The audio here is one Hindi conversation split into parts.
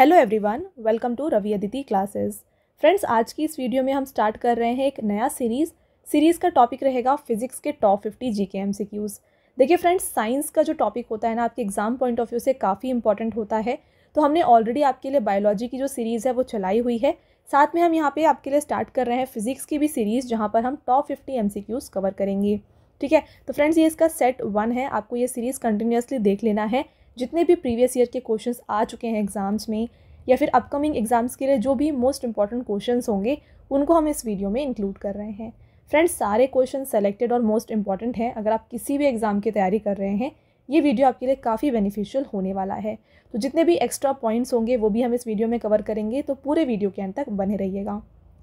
Hello everyone, welcome to Ravi Aditi classes. Friends, आज की इस वीडियो में हम स्टार्ट कर रहे हैं एक नया सीरीज़ का टॉपिक रहेगा फिजिक्स के टॉप 50 जीके एमसीक्यूज़। देखिए फ्रेंड्स, साइंस का जो टॉपिक होता है ना, आपके एग्जाम पॉइंट ऑफ व्यू से काफ़ी इंपॉर्टेंट होता है। तो हमने ऑलरेडी आपके लिए बायोलॉजी की जो सीरीज़ है वो चलाई हुई है। साथ में हम यहाँ पे आपके लिए स्टार्ट कर रहे हैं फिजिक्स की भी सीरीज़, जहाँ पर हम टॉप 50 एमसीक्यूज़ कवर करेंगे। ठीक है, तो फ्रेंड्स ये इसका सेट 1 है। आपको ये सीरीज़ कंटिन्यूसली देख लेना है। जितने भी प्रीवियस ईयर के क्वेश्चंस आ चुके हैं एग्जाम्स में या फिर अपकमिंग एग्जाम्स के लिए जो भी मोस्ट इंपॉर्टेंट क्वेश्चंस होंगे उनको हम इस वीडियो में इंक्लूड कर रहे हैं। फ्रेंड्स, सारे क्वेश्चन सेलेक्टेड और मोस्ट इंपॉर्टेंट हैं। अगर आप किसी भी एग्जाम की तैयारी कर रहे हैं, ये वीडियो आपके लिए काफ़ी बेनिफिशियल होने वाला है। तो जितने भी एक्स्ट्रा पॉइंट्स होंगे वो भी हम इस वीडियो में कवर करेंगे, तो पूरे वीडियो के अंत तक बने रहिएगा।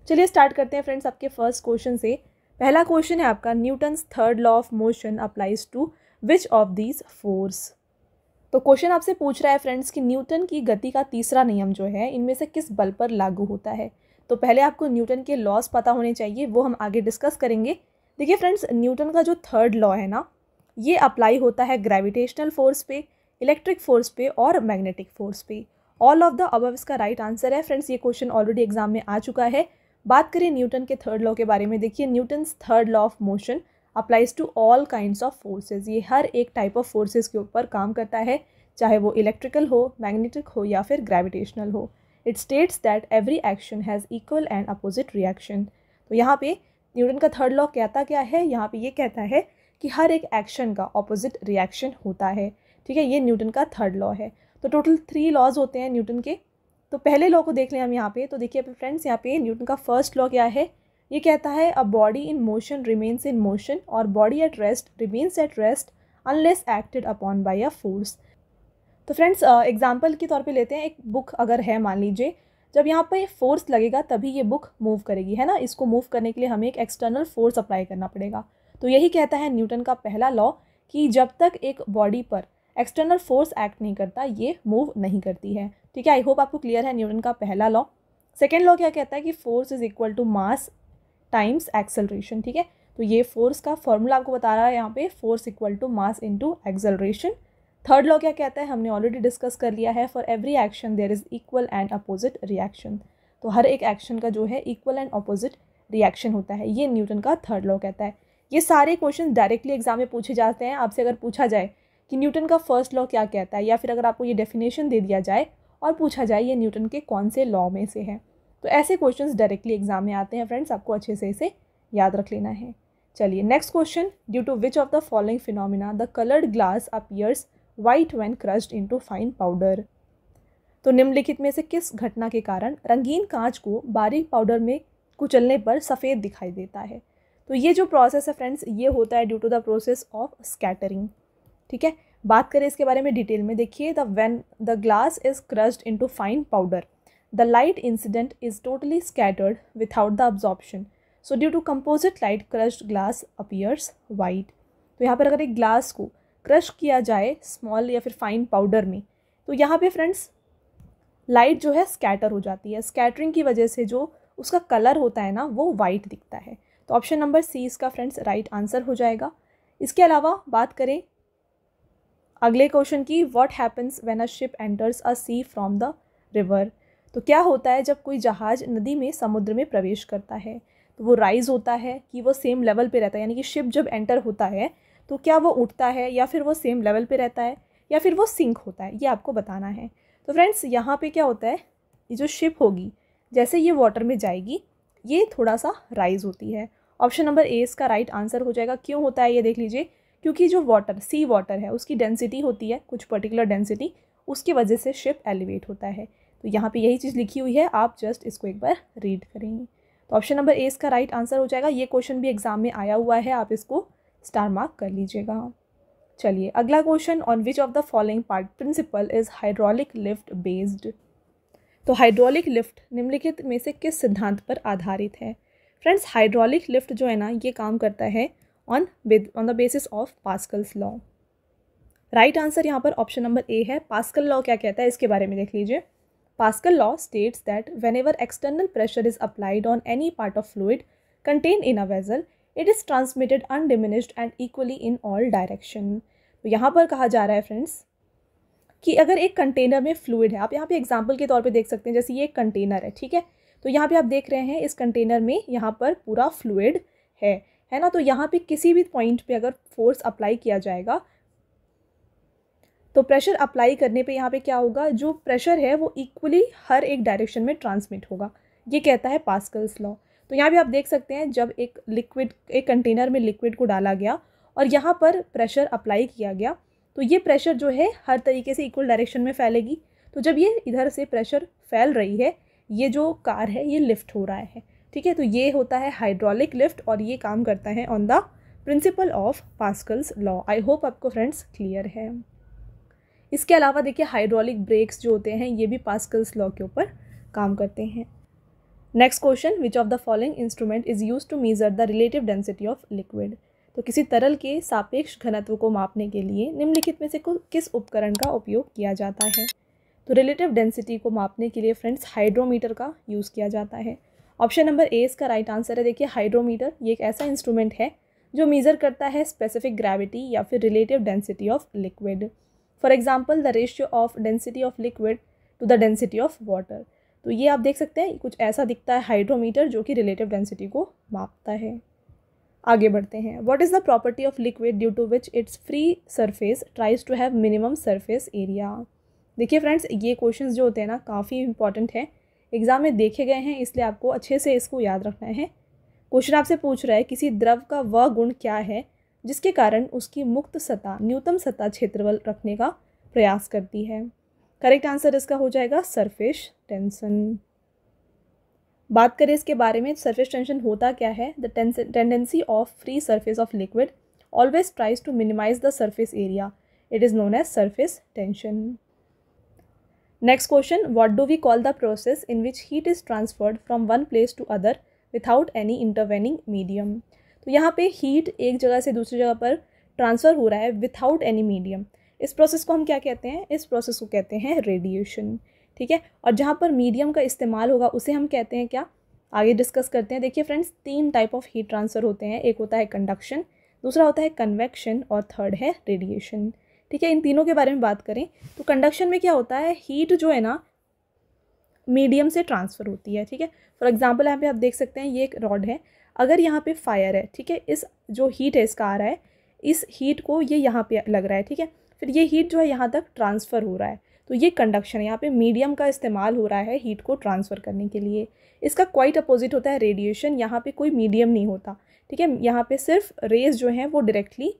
चलिए स्टार्ट करते हैं फ्रेंड्स आपके फर्स्ट क्वेश्चन से। पहला क्वेश्चन है आपका, Newton's third law of motion applies to which of these force. तो क्वेश्चन आपसे पूछ रहा है फ्रेंड्स कि न्यूटन की गति का तीसरा नियम जो है इनमें से किस बल पर लागू होता है। तो पहले आपको न्यूटन के लॉज पता होने चाहिए, वो हम आगे डिस्कस करेंगे। देखिए फ्रेंड्स, न्यूटन का जो थर्ड लॉ है ना, ये अप्लाई होता है ग्रेविटेशनल फोर्स पे, इलेक्ट्रिक फोर्स पे और मैग्नेटिक फोर्स पे। ऑल ऑफ द अबव इसका राइट आंसर है। फ्रेंड्स, ये क्वेश्चन ऑलरेडी एग्जाम में आ चुका है। बात करें न्यूटन के थर्ड लॉ के बारे में, देखिए Newton's third law of motion applies to all kinds of forces. ये हर एक टाइप ऑफ फोर्सेज के ऊपर काम करता है, चाहे वो इलेक्ट्रिकल हो, मैग्नेटिक हो या फिर ग्रेविटेशनल हो। It states that every action has equal and opposite reaction. तो यहाँ पे न्यूटन का थर्ड लॉ कहता क्या है, यहाँ पे ये कहता है कि हर एक एक्शन का ऑपोजिट रिएक्शन होता है। ठीक है, ये न्यूटन का थर्ड लॉ है। तो टोटल 3 लॉज होते हैं न्यूटन के। तो पहले लॉ को देख लें हम यहाँ पे। तो देखिए फ्रेंड्स, यहाँ पे न्यूटन का फर्स्ट लॉ क्या है, ये कहता है a body in motion remains in motion और body at rest remains at rest unless acted upon by a force. तो फ्रेंड्स, एग्जाम्पल के तौर पे लेते हैं, एक बुक अगर है, मान लीजिए जब यहाँ पे फोर्स लगेगा तभी ये बुक मूव करेगी, है ना। इसको मूव करने के लिए हमें एक एक्सटर्नल फोर्स अप्लाई करना पड़ेगा। तो यही कहता है न्यूटन का पहला लॉ कि जब तक एक बॉडी पर एक्सटर्नल फोर्स एक्ट नहीं करता ये मूव नहीं करती है। ठीक है, आई होप आपको क्लियर है न्यूटन का पहला लॉ। सेकेंड लॉ क्या कहता है कि force is equal to mass times acceleration. ठीक है, तो ये फोर्स का फॉर्मूला आपको बता रहा है यहाँ पे, force equal to mass into acceleration. Third law क्या कहता है, हमने ऑलरेडी डिस्कस कर लिया है, for every action there is equal and opposite reaction. तो हर एक एक्शन का जो है इक्वल एंड अपोजिट रिएक्शन होता है, ये न्यूटन का थर्ड लॉ कहता है। ये सारे क्वेश्चन डायरेक्टली एग्जाम में पूछे जाते हैं। आपसे अगर पूछा जाए कि न्यूटन का फर्स्ट लॉ क्या कहता है, या फिर अगर आपको ये डेफिनेशन दे दिया जाए और पूछा जाए ये न्यूटन के कौन से लॉ में से है, तो ऐसे क्वेश्चंस डायरेक्टली एग्जाम में आते हैं। फ्रेंड्स, आपको अच्छे से इसे याद रख लेना है। चलिए next question, due to which of the following phenomena the coloured glass appears white when crushed into fine powder. तो निम्नलिखित में से किस घटना के कारण रंगीन कांच को बारीक पाउडर में कुचलने पर सफ़ेद दिखाई देता है। तो ये जो प्रोसेस है फ्रेंड्स, ये होता है due to the process of scattering. ठीक है, बात करें इसके बारे में डिटेल में, देखिए when the glass is crushed into fine powder the light incident is totally scattered without the absorption, so due to composite light crushed glass appears white. तो यहाँ पर अगर एक ग्लास को क्रश किया जाए स्मॉल या फिर फाइन पाउडर में, तो यहाँ पे फ्रेंड्स लाइट जो है स्कैटर हो जाती है। स्कैटरिंग की वजह से जो उसका कलर होता है ना, वो वाइट दिखता है। तो ऑप्शन नंबर सी इसका फ्रेंड्स राइट आंसर हो जाएगा। इसके अलावा बात करें अगले क्वेश्चन की, what happens when a ship enters a sea from the river. तो क्या होता है जब कोई जहाज नदी में, समुद्र में प्रवेश करता है। तो वो राइज होता है कि वो सेम लेवल पे रहता है, यानी कि शिप जब एंटर होता है तो क्या वो उठता है या फिर वो सेम लेवल पे रहता है या फिर वो सिंक होता है, ये आपको बताना है। तो फ्रेंड्स, यहाँ पे क्या होता है, ये जो शिप होगी जैसे ये वाटर में जाएगी ये थोड़ा सा राइज होती है। ऑप्शन नंबर ए इसका राइट आंसर हो जाएगा। क्यों होता है ये देख लीजिए, क्योंकि जो वाटर, सी वाटर है, उसकी डेंसिटी होती है कुछ पर्टिकुलर डेंसिटी, उसकी वजह से शिप एलिवेट होता है। तो यहाँ पे यही चीज़ लिखी हुई है, आप जस्ट इसको एक बार रीड करेंगे। तो ऑप्शन नंबर ए इसका राइट आंसर हो जाएगा। ये क्वेश्चन भी एग्जाम में आया हुआ है, आप इसको स्टार मार्क कर लीजिएगा। चलिए अगला question, on which of the following part principle is hydraulic lift based. तो हाइड्रोलिक लिफ्ट निम्नलिखित में से किस सिद्धांत पर आधारित है। फ्रेंड्स, हाइड्रोलिक लिफ्ट जो है ना, ये काम करता है on the basis of Pascal's law. Right answer यहाँ पर ऑप्शन नंबर ए है। पास्कल लॉ क्या कहता है इसके बारे में देख लीजिए। Pascal law states that whenever external pressure is applied on any part of fluid contain in a vessel it is transmitted undiminished and equally in all direction. तो यहाँ पर कहा जा रहा है फ्रेंड्स, कि अगर एक कंटेनर में फ्लूइड है, आप यहाँ पे एग्जांपल के तौर पे देख सकते हैं, जैसे ये एक कंटेनर है, ठीक है, तो यहाँ पे आप देख रहे हैं इस कंटेनर में यहाँ पर पूरा फ्लूइड है ना। तो यहाँ पे किसी भी पॉइंट पे अगर फोर्स अप्लाई किया जाएगा तो प्रेशर अप्लाई करने पे यहाँ पे क्या होगा, जो प्रेशर है वो इक्वली हर एक डायरेक्शन में ट्रांसमिट होगा, ये कहता है पास्कल्स लॉ। तो यहाँ पे आप देख सकते हैं जब एक कंटेनर में लिक्विड को डाला गया और यहाँ पर प्रेशर अप्लाई किया गया तो ये प्रेशर जो है हर तरीके से इक्वल डायरेक्शन में फैलेगी। तो जब ये इधर से प्रेशर फैल रही है, ये जो कार है ये लिफ्ट हो रहा है, ठीक है। तो ये होता है हाइड्रोलिक लिफ्ट और ये काम करता है on the principle of Pascal's law. I hope आपको फ्रेंड्स क्लियर है। इसके अलावा देखिए हाइड्रोलिक ब्रेक्स जो होते हैं ये भी पास्कल्स लॉ के ऊपर काम करते हैं। Next question, which of the following instrument is used to measure the relative density of liquid. तो किसी तरल के सापेक्ष घनत्व को मापने के लिए निम्नलिखित में से किस उपकरण का उपयोग किया जाता है। तो रिलेटिव डेंसिटी को मापने के लिए फ्रेंड्स हाइड्रोमीटर का यूज़ किया जाता है। ऑप्शन नंबर ए इसका राइट आंसर है। देखिए हाइड्रोमीटर ये एक ऐसा इंस्ट्रूमेंट है जो मेज़र करता है स्पेसिफिक ग्रेविटी या फिर relative density of liquid. For example the ratio of density of liquid to the density of water. तो ये आप देख सकते हैं कुछ ऐसा दिखता है हाइड्रोमीटर जो कि रिलेटिव डेंसिटी को मापता है। आगे बढ़ते हैं। What is the property of liquid due to which its free surface tries to have minimum surface area. देखिए फ्रेंड्स ये क्वेश्चंस जो होते हैं ना काफ़ी इंपॉर्टेंट है, एग्जाम में देखे गए हैं, इसलिए आपको अच्छे से इसको याद रखना है। क्वेश्चन आपसे पूछ रहा है किसी द्रव का वह गुण क्या है जिसके कारण उसकी मुक्त सतह न्यूनतम सतह क्षेत्रफल रखने का प्रयास करती है। करेक्ट आंसर इसका हो जाएगा सरफेस टेंशन। बात करें इसके बारे में, सरफेस टेंशन होता क्या है। The tendency of free surface of liquid always tries to minimize the surface area, it is known as surface tension. Next question, what do we call the process in which heat is transferred from one place to other without any intervening medium. तो यहाँ पे हीट एक जगह से दूसरी जगह पर ट्रांसफ़र हो रहा है विदाउट एनी मीडियम। इस प्रोसेस को हम क्या कहते हैं, इस प्रोसेस को कहते हैं रेडिएशन, ठीक है। और जहाँ पर मीडियम का इस्तेमाल होगा उसे हम कहते हैं क्या, आगे डिस्कस करते हैं। देखिए friends 3 type of heat transfer होते हैं, एक होता है कंडक्शन, दूसरा होता है कन्वेक्शन और थर्ड है रेडिएशन, ठीक है। इन तीनों के बारे में बात करें तो कंडक्शन में क्या होता है, हीट जो है ना मीडियम से ट्रांसफ़र होती है, ठीक है। फॉर एग्जांपल यहाँ पे आप देख सकते हैं ये एक रॉड है, अगर यहाँ पे फायर है, ठीक है, इस जो हीट है इसका आ रहा है, इस हीट को ये यहाँ पे लग रहा है, ठीक है, फिर ये हीट जो है यहाँ तक ट्रांसफ़र हो रहा है, तो ये कंडक्शन है। यहाँ पे मीडियम का इस्तेमाल हो रहा है हीट को ट्रांसफ़र करने के लिए। इसका क्वाइट अपोजिट होता है रेडिएशन, यहाँ पे कोई मीडियम नहीं होता, ठीक है, यहाँ पे सिर्फ रेज जो हैं वो डायरेक्टली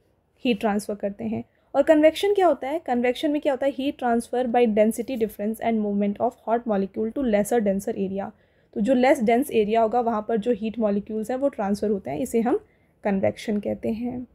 हीट ट्रांसफ़र करते हैं। और कन्वेक्शन क्या होता है, कन्वेक्शन में क्या होता है, heat transfer by density difference and movement of hot molecule to lesser denser area. तो जो लेस डेंस एरिया होगा वहाँ पर जो हीट मॉलिक्यूल्स हैं वो ट्रांसफ़र होते हैं, इसे हम कन्वेक्शन कहते हैं।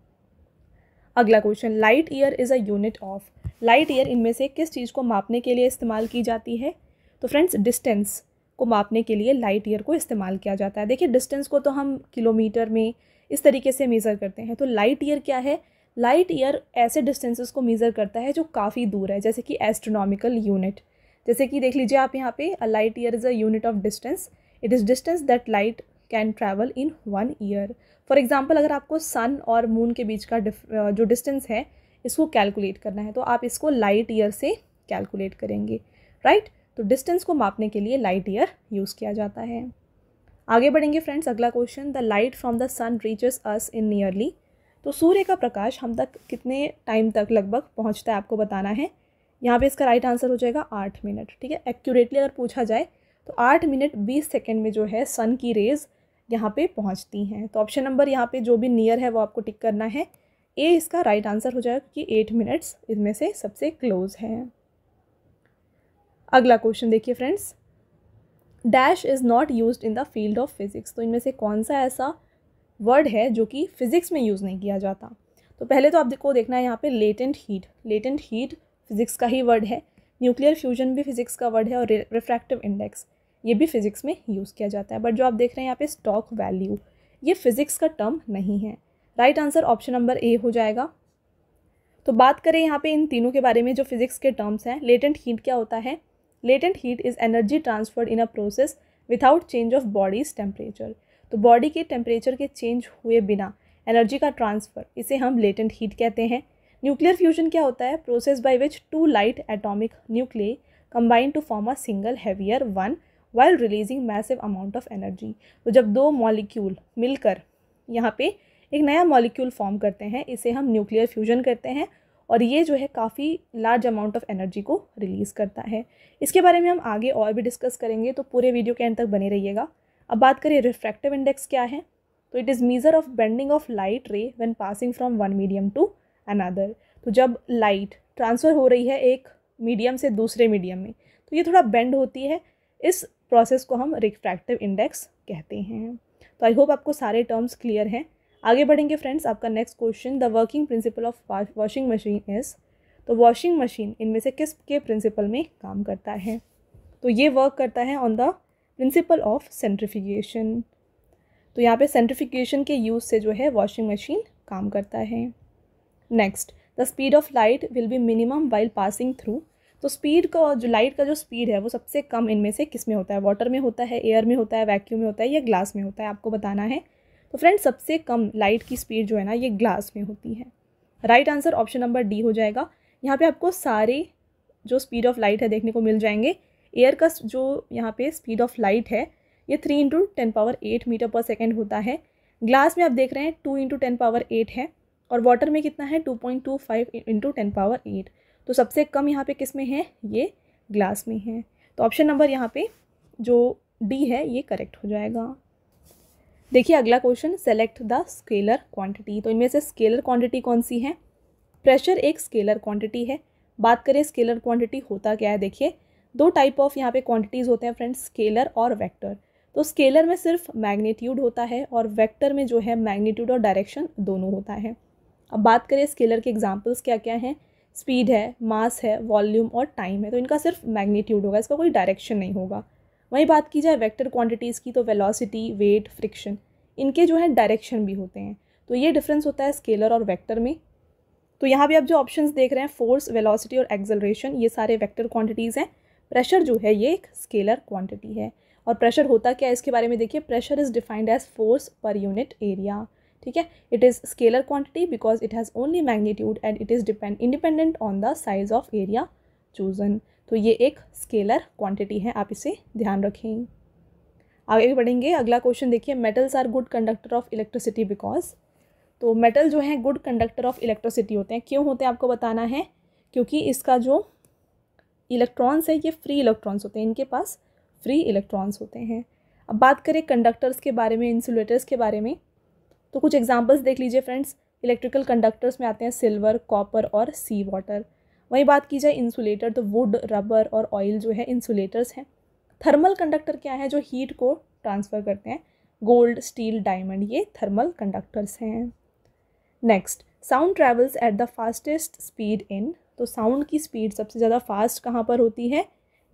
अगला question, light year is a unit of. Light year इनमें से किस चीज़ को मापने के लिए इस्तेमाल की जाती है। तो फ्रेंड्स डिस्टेंस को मापने के लिए लाइट ईयर को इस्तेमाल किया जाता है। देखिए डिस्टेंस को तो हम किलोमीटर में इस तरीके से मेज़र करते हैं, तो लाइट ईयर क्या है, लाइट ईयर ऐसे डिस्टेंसेस को मेज़र करता है जो काफ़ी दूर है, जैसे कि एस्ट्रोनॉमिकल यूनिट। जैसे कि देख लीजिए आप यहाँ पे, a light year is a unit of distance, it is distance that light can travel in 1 year. For example अगर आपको सन और मून के बीच का जो डिस्टेंस है इसको कैलकुलेट करना है तो आप इसको लाइट ईयर से कैलकुलेट करेंगे, राइट। तो डिस्टेंस को मापने के लिए लाइट ईयर यूज़ किया जाता है। आगे बढ़ेंगे फ्रेंड्स। अगला question, the light from the sun reaches us in nearly. तो सूर्य का प्रकाश हम तक कितने टाइम तक लगभग पहुंचता है आपको बताना है। यहाँ पे इसका राइट आंसर हो जाएगा 8 मिनट, ठीक है। एक्यूरेटली अगर पूछा जाए तो 8 मिनट 20 सेकेंड में जो है सन की रेज़ यहाँ पे पहुँचती हैं। तो ऑप्शन नंबर यहाँ पे जो भी नियर है वो आपको टिक करना है, ए इसका राइट आंसर हो जाएगा कि 8 मिनट्स इसमें से सबसे क्लोज है। अगला क्वेश्चन देखिए friends, dash is not used in the field of physics. तो इनमें से कौन सा ऐसा वर्ड है जो कि फिजिक्स में यूज़ नहीं किया जाता। तो पहले तो आपको देखना है यहाँ पे latent heat. Latent heat physics का ही वर्ड है। न्यूक्लियर फ्यूजन भी फिजिक्स का वर्ड है और रिफ्रैक्टिव इंडेक्स ये भी फिजिक्स में यूज़ किया जाता है। बट जो आप देख रहे हैं यहाँ पे स्टॉक वैल्यू, ये फिजिक्स का टर्म नहीं है। Right answer option number A हो जाएगा। तो बात करें यहाँ पे इन तीनों के बारे में जो फिजिक्स के टर्म्स हैं। लेटेंट हीट क्या होता है, latent heat is energy transferred in a process without change of bodies temperature. तो बॉडी के टेम्परेचर के चेंज हुए बिना एनर्जी का ट्रांसफ़र, इसे हम लेटेंट हीट कहते हैं। न्यूक्लियर फ्यूजन क्या होता है? Process by which two light atomic nuclei combine to form a single heavier one while releasing massive amount of energy. तो जब दो मॉलिक्यूल मिलकर यहाँ पे एक नया मॉलिक्यूल फॉर्म करते हैं, इसे हम न्यूक्लियर फ्यूजन करते हैं और ये जो है काफ़ी लार्ज अमाउंट ऑफ एनर्जी को रिलीज़ करता है। इसके बारे में हम आगे और भी डिस्कस करेंगे, तो पूरे वीडियो के एंड तक बने रहिएगा। अब बात करें रिफ्रैक्टिव इंडेक्स क्या है, तो it is measure of bending of light ray when passing from one medium to another. तो जब लाइट ट्रांसफ़र हो रही है एक मीडियम से दूसरे मीडियम में, तो ये थोड़ा बेंड होती है, इस प्रोसेस को हम रिफ्रैक्टिव इंडेक्स कहते हैं। तो आई होप आपको सारे टर्म्स क्लियर हैं। आगे बढ़ेंगे फ्रेंड्स। आपका next question, the working principle of washing machine is. तो वॉशिंग मशीन इनमें से किस के प्रिंसिपल में काम करता है? तो ये वर्क करता है on the principle of centrifugation. तो यहाँ पे सेंट्रीफ्यूगेशन के यूज़ से जो है वॉशिंग मशीन काम करता है। Next, the speed of light will be minimum while passing through. तो स्पीड का जो लाइट का जो स्पीड है वो सबसे कम इनमें से किस में होता है? वाटर में होता है, एयर में होता है, वैक्यूम में होता है या ग्लास में होता है? आपको बताना है। तो फ्रेंड्स सबसे कम लाइट की स्पीड जो है ना ये ग्लास में होती है। Right answer option number D हो जाएगा। यहाँ पे आपको सारे जो स्पीड ऑफ लाइट है देखने को मिल जाएंगे। एयर का जो यहाँ पे स्पीड ऑफ लाइट है ये 3 × 10⁸ मीटर पर सेकेंड होता है। ग्लास में आप देख रहे हैं 2 × 10⁸ है और वाटर में कितना है 2.25 × 10⁸। तो सबसे कम यहाँ पे किस में है? ये ग्लास में है। तो ऑप्शन नंबर यहाँ पे जो डी है ये करेक्ट हो जाएगा। देखिए अगला question, select the scalar quantity. तो इनमें से स्केलर क्वांटिटी कौन सी है? प्रेशर एक स्केलर क्वांटिटी है। बात करें स्केलर क्वांटिटी होता क्या है, देखिए दो टाइप ऑफ यहाँ पे क्वांटिटीज़ होते हैं फ्रेंड्स, स्केलर और वेक्टर। तो स्केलर में सिर्फ मैग्नीट्यूड होता है और वेक्टर में जो है मैग्नीट्यूड और डायरेक्शन दोनों होता है। अब बात करें स्केलर के एग्जाम्पल्स क्या क्या हैं, स्पीड है, मास है, वॉल्यूम और टाइम है। तो इनका सिर्फ मैग्नीट्यूड होगा, इसका कोई डायरेक्शन नहीं होगा। वहीं बात की जाए वेक्टर क्वांटिटीज़ की तो वेलोसिटी, वेट, फ्रिक्शन, इनके जो है डायरेक्शन भी होते हैं। तो ये डिफरेंस होता है स्केलर और वेक्टर में। तो यहाँ भी आप जो ऑप्शंस देख रहे हैं फोर्स, वेलोसिटी और एक्सेलरेशन, ये सारे वेक्टर क्वांटिटीज़ हैं। प्रेशर जो है ये एक स्केलर क्वांटिटी है। और प्रेशर होता क्या है इसके बारे में देखिए, pressure is defined as force per unit area. ठीक है, it is scalar quantity because it has only magnitude and it is independent on the size of area chosen. तो ये एक स्केलर क्वांटिटी है, आप इसे ध्यान रखें। आगे बढ़ेंगे। अगला क्वेश्चन देखिए, metals are good conductor of electricity because. तो मेटल जो है गुड कंडक्टर ऑफ इलेक्ट्रिसिटी होते हैं। क्यों होते हैं आपको बताना है, क्योंकि इसका जो इलेक्ट्रॉन्स है ये फ्री इलेक्ट्रॉन्स होते हैं, इनके पास फ्री इलेक्ट्रॉन्स होते हैं। अब बात करें कंडक्टर्स के बारे में, इंसुलेटर्स के बारे में, तो कुछ एग्जांपल्स देख लीजिए फ्रेंड्स। इलेक्ट्रिकल कंडक्टर्स में आते हैं सिल्वर, कॉपर और सी वाटर। वहीं बात की जाए इंसुलेटर तो वुड, रबर और ऑयल जो है इंसुलेटर्स हैं। थर्मल कंडक्टर क्या है? जो हीट को ट्रांसफ़र करते हैं, गोल्ड, स्टील, डायमंड, ये थर्मल कंडक्टर्स हैं। Next, sound travels at the fastest speed इन। तो साउंड की स्पीड सबसे ज़्यादा फास्ट कहाँ पर होती है?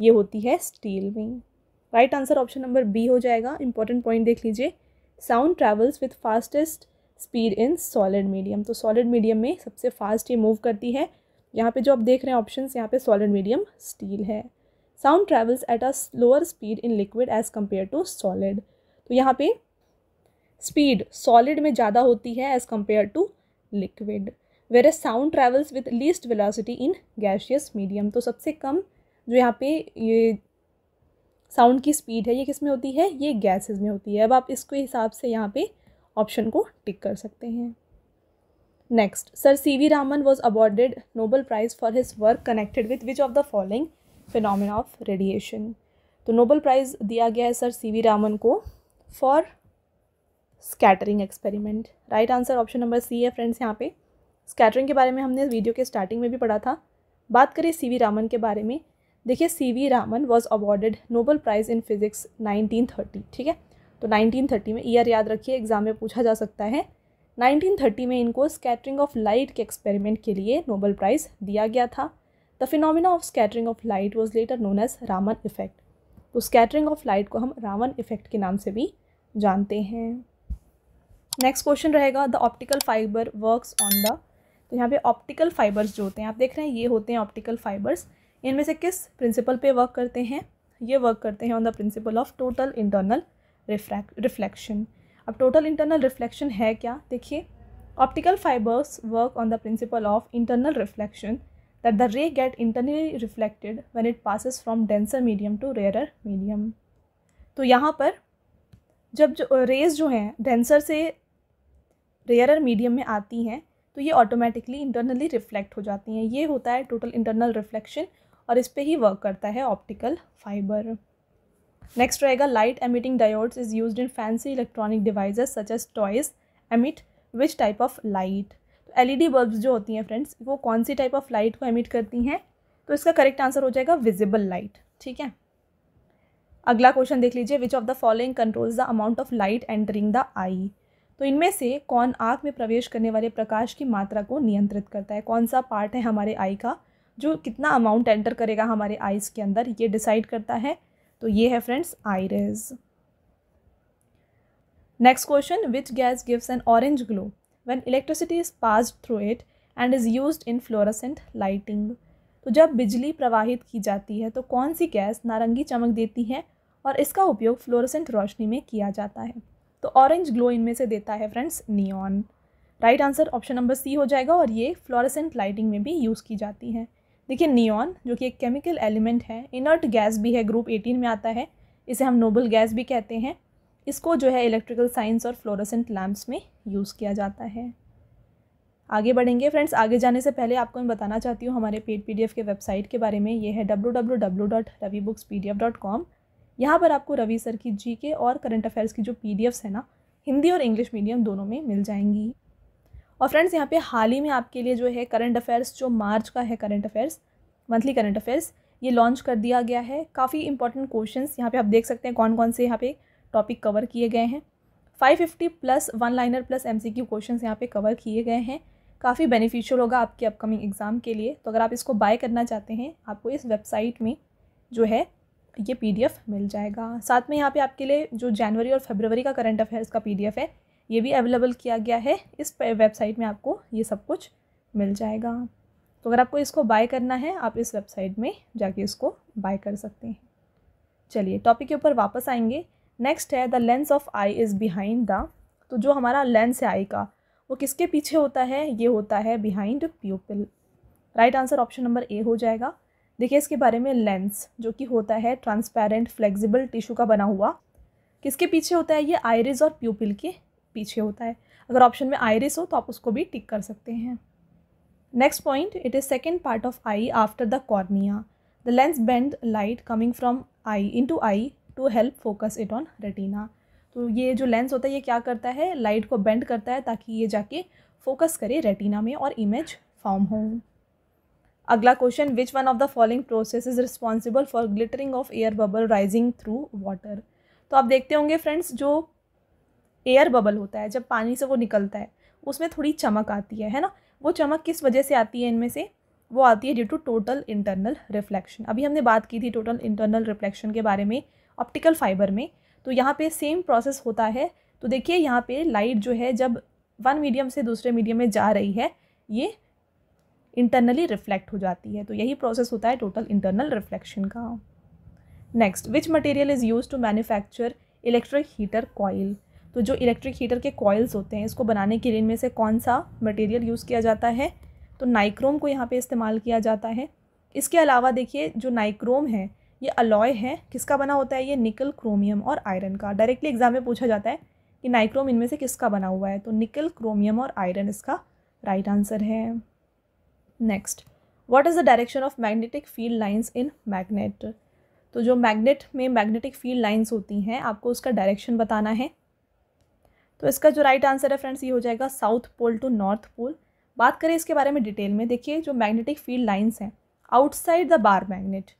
ये होती है स्टील में। Right answer option number B हो जाएगा। इंपॉर्टेंट पॉइंट देख लीजिए, sound travels with fastest speed in solid medium. तो सॉलिड मीडियम में सबसे फास्ट ये मूव करती है। यहाँ पे जो आप देख रहे हैं ऑप्शंस, यहाँ पे सॉलिड मीडियम स्टील है। Sound travels at a slower speed in liquid as compare to solid. तो यहाँ पे स्पीड सॉलिड में ज़्यादा होती है as compare to liquid. Where sound travels with least velocity in gaseous medium. तो सबसे कम जो यहाँ पे ये साउंड की स्पीड है ये किस में होती है? ये गैसेस में होती है। अब आप इसके हिसाब से यहाँ पे ऑप्शन को टिक कर सकते हैं। Next, sir CV Raman was awarded Nobel prize for his work connected with which of the following phenomena of radiation. तो नोबेल प्राइज़ दिया गया है सर CV रामन को for scattering experiment. Right answer option number C है फ्रेंड्स। यहाँ पे स्कैटरिंग के बारे में हमने वीडियो के स्टार्टिंग में भी पढ़ा था। बात करें CV रामन के बारे में, देखिए CV Raman was awarded Nobel prize in physics 1930। ठीक है, तो 1930 में, ईयर याद रखिए एग्जाम में पूछा जा सकता है। 1930 में इनको स्कैटरिंग ऑफ लाइट के एक्सपेरिमेंट के लिए नोबेल प्राइज़ दिया गया था। The phenomena of scattering of light was later known as Raman effect. तो स्कैटरिंग ऑफ लाइट को हम रामन इफेक्ट के नाम से भी जानते हैं। नेक्स्ट क्वेश्चन रहेगा, the optical fibre works on the. तो यहाँ पे ऑप्टिकल फाइबर्स जो होते हैं आप देख रहे हैं ये होते हैं ऑप्टिकल फाइबर्स। इनमें से किस प्रिंसिपल पे वर्क करते हैं? ये वर्क करते हैं on the principle of total internal reflection. अब टोटल इंटरनल रिफ्लेक्शन है क्या? देखिए Optical fibers work on the principle of internal reflection, that the ray get internally reflected when it passes from denser medium to rarer medium. तो यहाँ पर जब जो रेज जो हैं डेंसर से रेयरर मीडियम में आती हैं तो ये ऑटोमेटिकली इंटरनली रिफ्लेक्ट हो जाती हैं। ये होता है टोटल इंटरनल रिफ्लेक्शन और इस पे ही वर्क करता है ऑप्टिकल फाइबर। नेक्स्ट रहेगा light emitting diodes is used in fancy electronic devices such as toys emit which type of light. तो एलईडी बल्ब्स जो होती हैं फ्रेंड्स वो कौन सी टाइप ऑफ लाइट को एमिट करती हैं, तो इसका करेक्ट आंसर हो जाएगा विजिबल लाइट। ठीक है, अगला क्वेश्चन देख लीजिए, which of the following controls the amount of light entering the eye. तो इनमें से कौन आँख में प्रवेश करने वाले प्रकाश की मात्रा को नियंत्रित करता है, कौन सा पार्ट है हमारे आई का जो कितना अमाउंट एंटर करेगा हमारे आइज़ के अंदर, ये डिसाइड करता है। तो ये है friends iris. Next question, which gas gives an orange glow when electricity is passed through it and is used in fluorescent lighting. तो जब बिजली प्रवाहित की जाती है तो कौन सी गैस नारंगी चमक देती है और इसका उपयोग फ्लोरेसेंट रोशनी में किया जाता है। तो ऑरेंज ग्लो इनमें से देता है friends neon. Right answer option number C हो जाएगा और ये फ्लोरेसेंट लाइटिंग में भी यूज़ की जाती है। देखिए नियॉन जो कि एक केमिकल एलिमेंट है, इनर्ट गैस भी है, ग्रुप 18 में आता है, इसे हम नोबल गैस भी कहते हैं। इसको जो है इलेक्ट्रिकल साइंस और फ्लोरेसेंट लैम्प्स में यूज़ किया जाता है। आगे बढ़ेंगे फ्रेंड्स, आगे जाने से पहले आपको मैं बताना चाहती हूँ हमारे पेड PDF के वेबसाइट के बारे में। ये है www.ravibookspdf.com। यहाँ पर आपको रवि सर की GK और करंट अफेयर्स की जो PDFs है ना, हिंदी और इंग्लिश मीडियम दोनों में मिल जाएंगी। और फ्रेंड्स यहाँ पे हाल ही में आपके लिए जो है करंट अफेयर्स जो मार्च का है current affairs, monthly current affairs, ये लॉन्च कर दिया गया है। काफ़ी इंपॉर्टेंट क्वेश्चंस यहाँ पे आप देख सकते हैं कौन कौन से यहाँ पे टॉपिक कवर किए गए हैं। 550 plus 1 liner plus MCQ questions यहाँ पे कवर किए गए हैं। काफ़ी बेनिफिशियल होगा आपके अपकमिंग एग्ज़ाम के लिए। तो अगर आप इसको बाय करना चाहते हैं आपको इस वेबसाइट में जो है ये PDF मिल जाएगा। साथ में यहाँ पे आपके लिए जो जनवरी और फरवरी का करंट अफेयर्स का PDF है ये भी अवेलेबल किया गया है। इस वेबसाइट में आपको ये सब कुछ मिल जाएगा। तो अगर आपको इसको बाय करना है आप इस वेबसाइट में जाके इसको बाय कर सकते हैं। चलिए टॉपिक के ऊपर वापस आएंगे। नेक्स्ट है the lens of I is behind the. तो जो हमारा लेंस है आई का वो किसके पीछे होता है, ये होता है behind प्यूपिल। Right answer option number A हो जाएगा। देखिए इसके बारे में, लेंस जो कि होता है ट्रांसपेरेंट फ्लेक्सिबल टिश्यू का बना हुआ, किसके पीछे होता है, ये आइरिस और प्यूपिल के पीछे होता है। अगर ऑप्शन में आइरिस हो तो आप उसको भी टिक कर सकते हैं। Next point, it is second part of eye after the cornea. The lens bend light coming from eye into eye to help focus it on retina. तो ये जो लेंस होता है ये क्या करता है, लाइट को बेंड करता है ताकि ये जाके फोकस करे रेटिना में और इमेज फॉर्म हो। अगला question, which one of the following process is responsible for glittering of air bubble rising through water. तो आप देखते होंगे फ्रेंड्स जो एयर बबल होता है जब पानी से वो निकलता है उसमें थोड़ी चमक आती है ना। वो चमक किस वजह से आती है, इनमें से वो आती है due to total internal reflection. अभी हमने बात की थी टोटल इंटरनल रिफ्लेक्शन के बारे में ऑप्टिकल फाइबर में। तो यहाँ पे सेम प्रोसेस होता है। तो देखिए यहाँ पे लाइट जो है जब वन मीडियम से दूसरे मीडियम में जा रही है ये इंटरनली रिफ्लेक्ट हो जाती है। तो यही प्रोसेस होता है टोटल इंटरनल रिफ्लेक्शन का। Next, which material is use to manufacture electric heater coil. तो जो इलेक्ट्रिक हीटर के कॉइल्स होते हैं इसको बनाने के लिए इनमें से कौन सा मटेरियल यूज़ किया जाता है, तो नाइक्रोम को यहाँ पे इस्तेमाल किया जाता है। इसके अलावा देखिए जो नाइक्रोम है ये अलॉय है, किसका बना होता है, ये निकल, क्रोमियम और आयरन का। डायरेक्टली एग्जाम में पूछा जाता है कि नाइक्रोम इनमें से किसका बना हुआ है, तो निकल, क्रोमियम और आयरन इसका राइट आंसर है। Next, what is the direction of magnetic field lines in magnet. तो जो मैग्नेट में मैग्नेटिक फील्ड लाइंस होती हैं आपको उसका डायरेक्शन बताना है। तो इसका जो राइट आंसर है फ्रेंड्स ये हो जाएगा south pole to north pole. बात करें इसके बारे में डिटेल में, देखिए जो मैग्नेटिक फील्ड लाइंस हैं आउटसाइड द बार मैग्नेट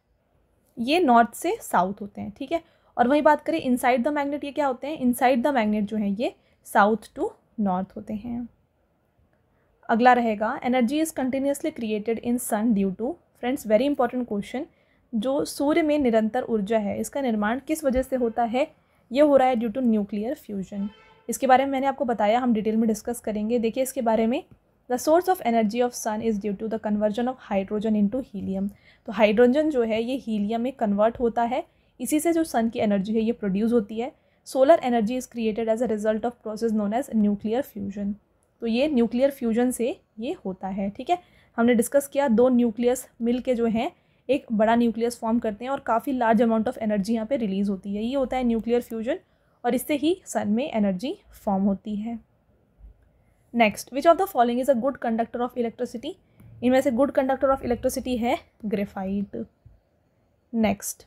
ये नॉर्थ से साउथ होते हैं, ठीक है। और वही बात करें इनसाइड द मैग्नेट ये क्या होते हैं, इनसाइड द मैग्नेट जो है ये साउथ टू नॉर्थ होते हैं। अगला रहेगा, energy is continuously created in sun due to. Friends very important question, जो सूर्य में निरंतर ऊर्जा है इसका निर्माण किस वजह से होता है, ये हो रहा है ड्यू टू न्यूक्लियर फ्यूजन। इसके बारे में मैंने आपको बताया, हम डिटेल में डिस्कस करेंगे। देखिए इसके बारे में, the source of energy of sun is due to the conversion of hydrogen into helium. तो हाइड्रोजन जो है ये हीलियम में कन्वर्ट होता है, इसी से जो सन की एनर्जी है ये प्रोड्यूस होती है। Solar energy is created as a result of process known as nuclear fusion. तो ये न्यूक्लियर फ्यूजन से ये होता है। ठीक है, हमने डिस्कस किया 2 न्यूक्लियस मिल के जो हैं एक बड़ा न्यूक्लियस फॉर्म करते हैं और काफ़ी लार्ज अमाउंट ऑफ एनर्जी यहाँ पे रिलीज़ होती है। ये होता है न्यूक्लियर फ्यूजन और इससे ही सन में एनर्जी फॉर्म होती है। Next, which of the following is a good conductor of electricity? इनमें से गुड कंडक्टर ऑफ इलेक्ट्रिसिटी है graphite. Next,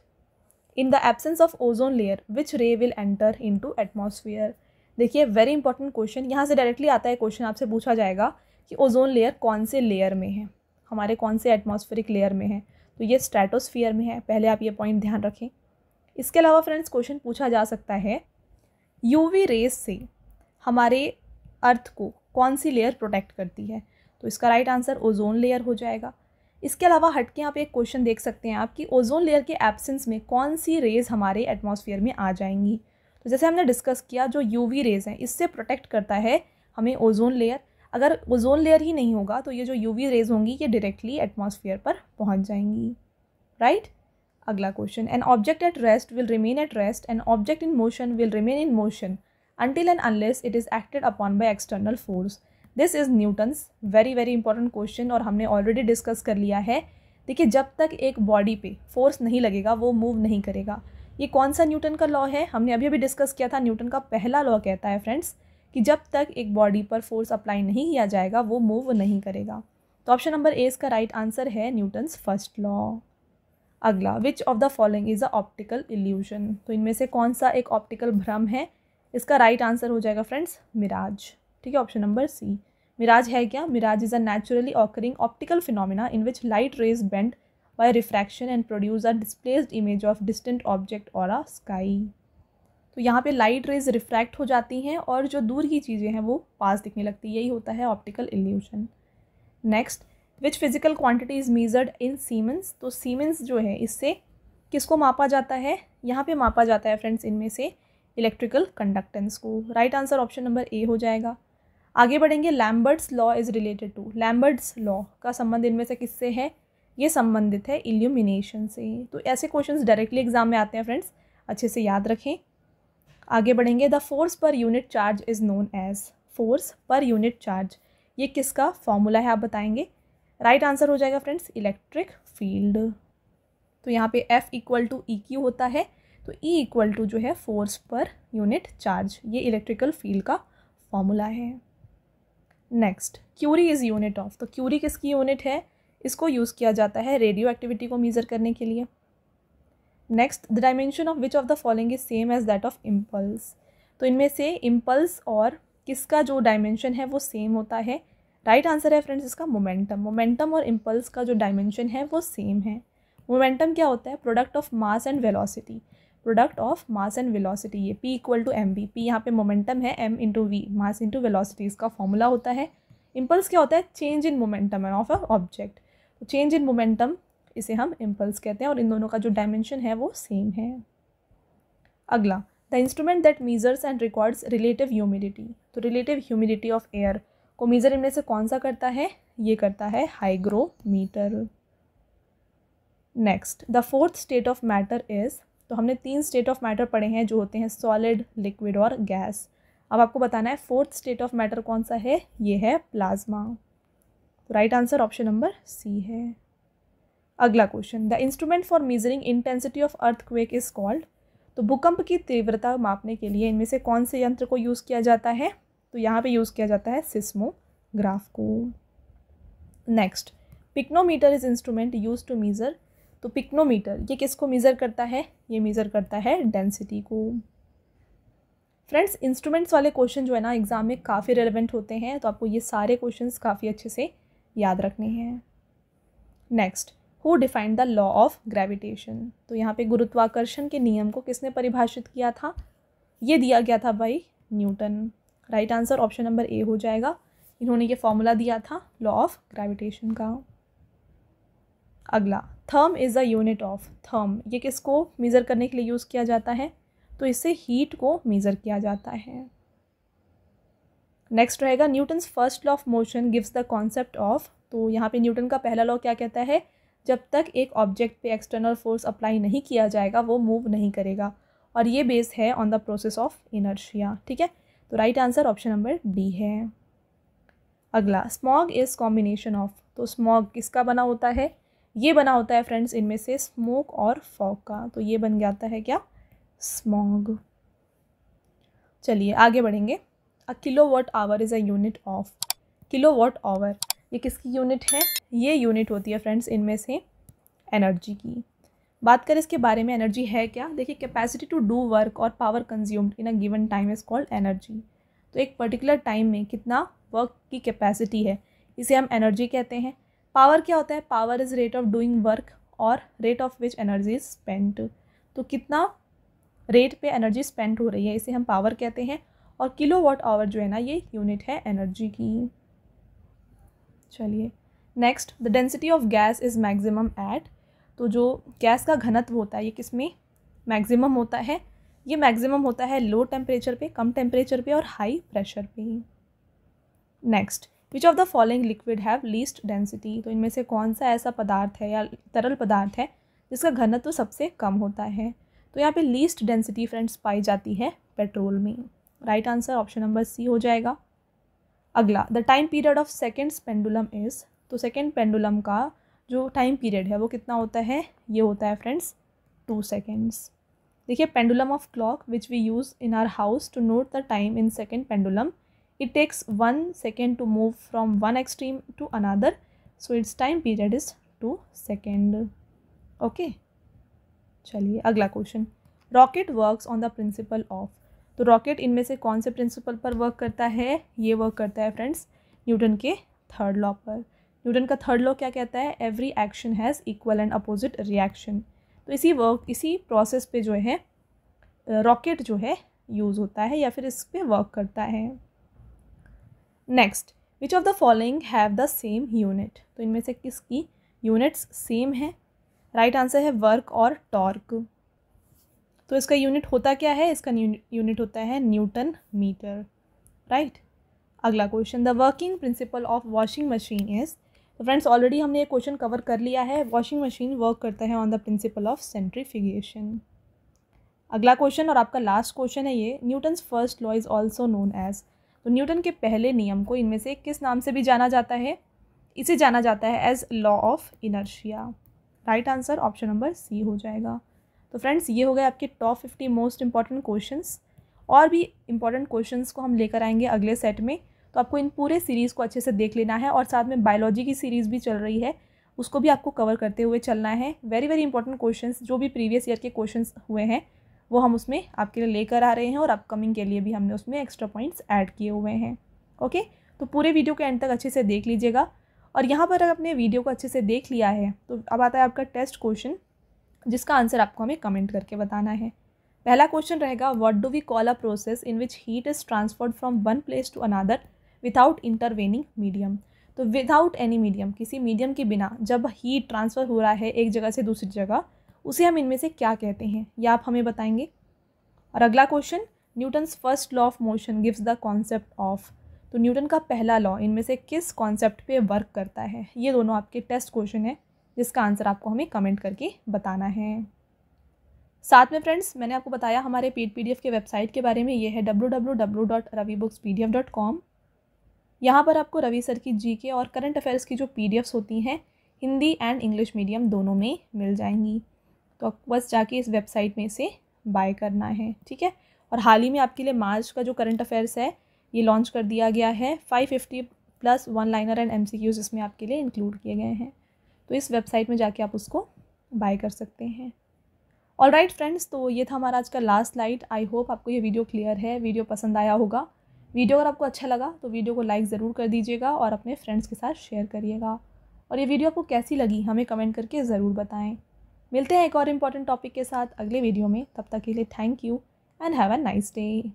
in the absence of ozone layer which रे विल एंटर इनटू एटमॉस्फेयर? देखिए वेरी इंपॉर्टेंट क्वेश्चन, यहाँ से डायरेक्टली आता है क्वेश्चन, आपसे पूछा जाएगा कि ओजोन लेयर कौन से लेयर में है, हमारे कौन से एटमॉस्फेरिक लेयर में है, तो ये स्ट्रेटोस्फीयर में है। पहले आप ये पॉइंट ध्यान रखें। इसके अलावा फ्रेंड्स क्वेश्चन पूछा जा सकता है यूवी रेज से हमारे अर्थ को कौन सी लेयर प्रोटेक्ट करती है, तो इसका राइट आंसर ओजोन लेयर हो जाएगा। इसके अलावा हटके आप एक क्वेश्चन देख सकते हैं आप कि ओजोन लेयर के एब्सेंस में कौन सी रेज हमारे एटमॉस्फेयर में आ जाएंगी। तो जैसे हमने डिस्कस किया जो यूवी रेज हैं इससे प्रोटेक्ट करता है हमें ओजोन लेयर। अगर ओजोन लेयर ही नहीं होगा तो ये जो यूवी रेज होंगी ये डायरेक्टली एटमॉस्फेयर पर पहुंच जाएंगी। राइट, अगला question, an object at rest will remain at rest, an object in motion will remain in motion until and unless it is acted upon by external force. This is Newton's very important question और हमने ऑलरेडी डिस्कस कर लिया है। देखिए जब तक एक बॉडी पे फोर्स नहीं लगेगा वो मूव नहीं करेगा। ये कौन सा न्यूटन का लॉ है? हमने अभी डिस्कस किया था। न्यूटन का पहला लॉ कहता है फ्रेंड्स कि जब तक एक बॉडी पर फोर्स अप्लाई नहीं किया जाएगा वो मूव नहीं करेगा। तो ऑप्शन नंबर ए इसका राइट आंसर है न्यूटन्स फर्स्ट लॉ। अगला, विच of the following is a optical illusion? तो इनमें से कौन सा एक ऑप्टिकल भ्रम है? इसका राइट आंसर हो जाएगा फ्रेंड्स मिराज। ठीक है, ऑप्शन नंबर सी। मिराज है क्या? Mirage is a naturally occurring optical phenomena in which light rays bend by refraction and produce a displaced image of distant object और अ स्काई। तो यहाँ पे लाइट रेज रिफ्रैक्ट हो जाती हैं और जो दूर की चीज़ें हैं वो पास दिखने लगती है, यही होता है optical illusion. Next, which physical quantity is measured in siemens? तो सीमेंस जो है इससे किसको मापा जाता है? यहाँ पे मापा जाता है फ्रेंड्स इनमें से इलेक्ट्रिकल कंडक्टेंस को। Right answer option number A हो जाएगा। आगे बढ़ेंगे, Lambert's law is related to. Lambert's law का संबंध इनमें से किससे है? ये संबंधित है इल्यूमिनेशन से। तो ऐसे क्वेश्चंस डायरेक्टली एग्जाम में आते हैं फ्रेंड्स, अच्छे से याद रखें। आगे बढ़ेंगे, the force per unit charge is known as. Force per unit charge ये किसका फॉर्मूला है आप बताएंगे? राइट आंसर हो जाएगा फ्रेंड्स इलेक्ट्रिक फील्ड। तो यहाँ पे F इक्वल टू EQ होता है, तो E इक्वल टू जो है फोर्स पर यूनिट चार्ज, ये इलेक्ट्रिकल फील्ड का फॉर्मूला है। Next, curie is unit of. तो क्यूरी किसकी यूनिट है? इसको यूज़ किया जाता है रेडियो एक्टिविटी को मेज़र करने के लिए। Next, the dimension of which of the following is same as that of impulse. तो इनमें से इम्पल्स और किसका जो डायमेंशन है वो सेम होता है? राइट आंसर है फ्रेंड्स इसका मोमेंटम। मोमेंटम और इम्पल्स का जो डायमेंशन है वो सेम है। मोमेंटम क्या होता है? Product of mass and velocity. Product of mass and velocity, ये P equal to M V. P यहाँ पे मोमेंटम है, M into V mass into velocity इसका फॉर्मूला होता है। इम्पल्स क्या होता है? Change in momentum of a object. तो चेंज इन मोमेंटम इसे हम इम्पल्स कहते हैं और इन दोनों का जो डायमेंशन है वो सेम है। अगला, the instrument that measures and records relative humidity. तो रिलेटिव ह्यूमिडिटी ऑफ एयर को मीज़र इनमें से कौन सा करता है? ये करता है hygrometer. Next, the fourth state of matter is. तो हमने 3 स्टेट ऑफ मैटर पढ़े हैं जो होते हैं सॉलिड, लिक्विड और गैस। अब आपको बताना है फोर्थ स्टेट ऑफ मैटर कौन सा है? ये है प्लाज्मा। तो right answer option number C है। अगला question, the instrument for measuring intensity of earthquake is called. तो भूकंप की तीव्रता मापने के लिए इनमें से कौन से यंत्र को यूज़ किया जाता है? तो यहाँ पे यूज़ किया जाता है सिस्मोग्राफ को। Next, pycnometer is instrument use to measure. तो पिक्नोमीटर ये किसको मेज़र करता है? ये मेज़र करता है डेंसिटी को। फ्रेंड्स, इंस्ट्रूमेंट्स वाले क्वेश्चन जो है ना एग्जाम में काफ़ी रेलेवेंट होते हैं, तो आपको ये सारे क्वेश्चंस काफ़ी अच्छे से याद रखने हैं। Next, who defined the law of gravitation. तो यहाँ पे गुरुत्वाकर्षण के नियम को किसने परिभाषित किया था? ये दिया गया था भाई Newton. Right answer option number A हो जाएगा। इन्होंने ये फॉर्मूला दिया था लॉ ऑफ ग्रेविटेशन का। अगला, therm is a unit of. Therm ये किसको मेज़र करने के लिए यूज़ किया जाता है? तो इससे हीट को मेज़र किया जाता है। नेक्स्ट रहेगा, Newton's first law of motion gives the concept of. तो यहाँ पे न्यूटन का पहला लॉ क्या कहता है? जब तक एक ऑब्जेक्ट पे एक्सटर्नल फोर्स अप्लाई नहीं किया जाएगा वो मूव नहीं करेगा, और ये बेस्ड है on the process of inertia. ठीक है, तो right answer option number D है। अगला, स्मॉग इज़ कॉम्बिनेशन ऑफ, तो स्मॉग किसका बना होता है? ये बना होता है फ्रेंड्स इनमें से स्मोक और फॉग का, तो ये बन जाता है क्या? स्मॉग। चलिए आगे बढ़ेंगे। A kilowatt hour is a unit of, kilowatt hour ये किसकी यूनिट है? ये यूनिट होती है फ्रेंड्स इनमें से एनर्जी की। बात करें इसके बारे में, एनर्जी है क्या? देखिए, कैपेसिटी टू डू वर्क और power consumed in a given time is called energy. तो एक पर्टिकुलर टाइम में कितना वर्क की कैपेसिटी है, इसे हम एनर्जी कहते हैं। पावर क्या होता है? Power is rate of doing work और rate of which energy is spent. तो कितना रेट पे एनर्जी स्पेंड हो रही है, इसे हम पावर कहते हैं। और किलोवाट आवर जो है ना, ये यूनिट है एनर्जी की। चलिए next, the density of gas is maximum at, तो जो गैस का घनत्व होता है ये किस में मैक्सिमम होता है? ये मैक्सिमम होता है लो टेम्परेचर पे, कम टेम्परेचर पे और हाई प्रेशर पे। Next, which of the following liquid have least density, तो इनमें से कौन सा ऐसा पदार्थ है या तरल पदार्थ है जिसका घनत्व सबसे कम होता है? तो यहाँ पे लीस्ट डेंसिटी फ्रेंड्स पाई जाती है पेट्रोल में। Right answer option number C हो जाएगा। अगला, the time period of seconds pendulum is, तो सेकेंड पेंडुलम का जो टाइम पीरियड है वो कितना होता है? ये होता है फ्रेंड्स 2 सेकेंड्स। देखिए, pendulum of clock which we use in our house to note the time in second pendulum, it takes 1 second to move from one extreme to another, so its time period is 2 second. Okay, चलिए अगला question, rocket works on the principle of, तो रॉकेट इनमें से कौन से प्रिंसिपल पर वर्क करता है? ये वर्क करता है फ्रेंड्स न्यूटन के थर्ड लॉ पर। न्यूटन का थर्ड लॉ क्या कहता है? Every action has equal and opposite reaction. तो इसी प्रोसेस पे जो है रॉकेट जो है यूज़ होता है या फिर इस पे वर्क करता है। Next, which of the following have the same unit, तो इनमें से किसकी यूनिट्स सेम है? राइट आंसर है वर्क और टॉर्क। तो इसका यूनिट होता क्या है? इसका यूनिट होता है न्यूटन मीटर। राइट। अगला question, the working principle of washing machine is, तो फ्रेंड्स ऑलरेडी हमने ये क्वेश्चन कवर कर लिया है। वॉशिंग मशीन वर्क करता है on the principle of centrifugation. अगला क्वेश्चन और आपका लास्ट क्वेश्चन है ये, Newton's first law is also known as, तो न्यूटन के पहले नियम को इनमें से किस नाम से भी जाना जाता है? इसे जाना जाता है as law of inertia. Right answer option number C हो जाएगा। तो फ्रेंड्स ये हो गए आपके टॉप 50 मोस्ट इंपॉर्टेंट क्वेश्चंस। और भी इंपॉर्टेंट क्वेश्चंस को हम लेकर आएंगे अगले सेट में, तो आपको इन पूरे सीरीज़ को अच्छे से देख लेना है। और साथ में बायोलॉजी की सीरीज़ भी चल रही है, उसको भी आपको कवर करते हुए चलना है। वेरी वेरी इंपॉर्टेंट क्वेश्चंस जो भी प्रीवियस ईयर के क्वेश्चंस हुए हैं वो हम उसमें आपके लिए लेकर आ रहे हैं, और अपकमिंग के लिए भी हमने उसमें एक्स्ट्रा पॉइंट्स ऐड किए हुए हैं। ओके, तो पूरे वीडियो के एंड तक अच्छे से देख लीजिएगा। और यहाँ पर अगर आपने वीडियो को अच्छे से देख लिया है तो अब आता है आपका टेस्ट क्वेश्चन, जिसका आंसर आपको हमें कमेंट करके बताना है। पहला क्वेश्चन रहेगा, what do we call a process in which heat is transferred from one place to another without intervening medium. तो विदाउट एनी मीडियम, किसी मीडियम के बिना जब हीट ट्रांसफ़र हो रहा है एक जगह से दूसरी जगह, उसे हम इनमें से क्या कहते हैं, या आप हमें बताएंगे। और अगला question, Newton's first law of motion gives the concept of, तो न्यूटन का पहला लॉ इनमें से किस कॉन्सेप्ट पे वर्क करता है। ये दोनों आपके टेस्ट क्वेश्चन है, जिसका आंसर आपको हमें कमेंट करके बताना है। साथ में फ्रेंड्स मैंने आपको बताया हमारे पेड PDF के वेबसाइट के बारे में, ये है www.ravibookspdf.com। यहाँ पर आपको रवि सर की GK और करंट अफेयर्स की जो PDFs होती हैं हिंदी एंड इंग्लिश मीडियम दोनों में मिल जाएंगी। तो आपको बस जाके इस वेबसाइट में से बाय करना है, ठीक है। और हाल ही में आपके लिए मार्च का जो करंट अफेयर्स है ये लॉन्च कर दिया गया है। 550+ वन लाइनर एंड MCQs इसमें आपके लिए इंक्लूड किए गए हैं, तो इस वेबसाइट में जाके आप उसको बाय कर सकते हैं। ऑलराइट फ्रेंड्स, तो ये था हमारा आज का लास्ट स्लाइड। आई होप आपको ये वीडियो क्लियर है, वीडियो पसंद आया होगा। वीडियो अगर आपको अच्छा लगा तो वीडियो को लाइक ज़रूर कर दीजिएगा और अपने फ्रेंड्स के साथ शेयर करिएगा। और ये वीडियो आपको कैसी लगी हमें कमेंट करके ज़रूर बताएं। मिलते हैं एक और इम्पॉर्टेंट टॉपिक के साथ अगले वीडियो में, तब तक के लिए thank you and have a nice day.